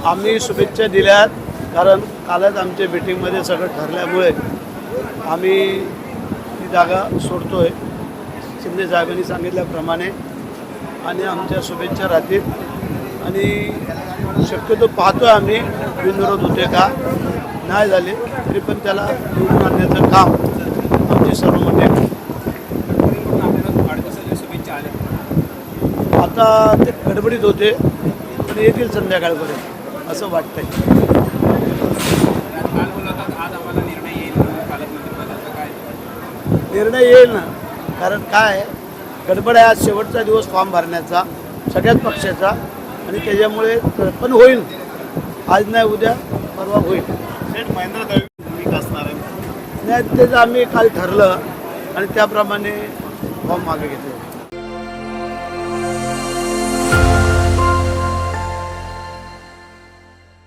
आम्ही शुभेच्छा दिल्यात, कारण कालच आमच्या मीटिंगमध्ये सगळं ठरल्यामुळे आम्ही ती जागा सोडतोय शिंदे साहेबांनी सांगितल्याप्रमाणे, आणि आमच्या शुभेच्छा राहतील. आणि शक्यतो पाहतोय आम्ही बिनविरोध होते का, नाही झाले तरी पण त्याला निवडून आणण्याचं काम आमची सर्व मंडळी. आता ते गडबडीत होते पण येतील संध्याकाळपर्यंत असं वाटतंय. निर्णय येईल ना, कारण काय गडबड आहे, आज शेवटचा दिवस फॉर्म भरण्याचा सगळ्याच पक्षाचा, आणि त्याच्यामुळे पण होईल, आज नाही उद्या परवा होईल. महेंद्र दळवी भूमिका असणार आहे नाही, त्याचं आम्ही काल ठरलं आणि त्याप्रमाणे फॉर्म मागे घेतले.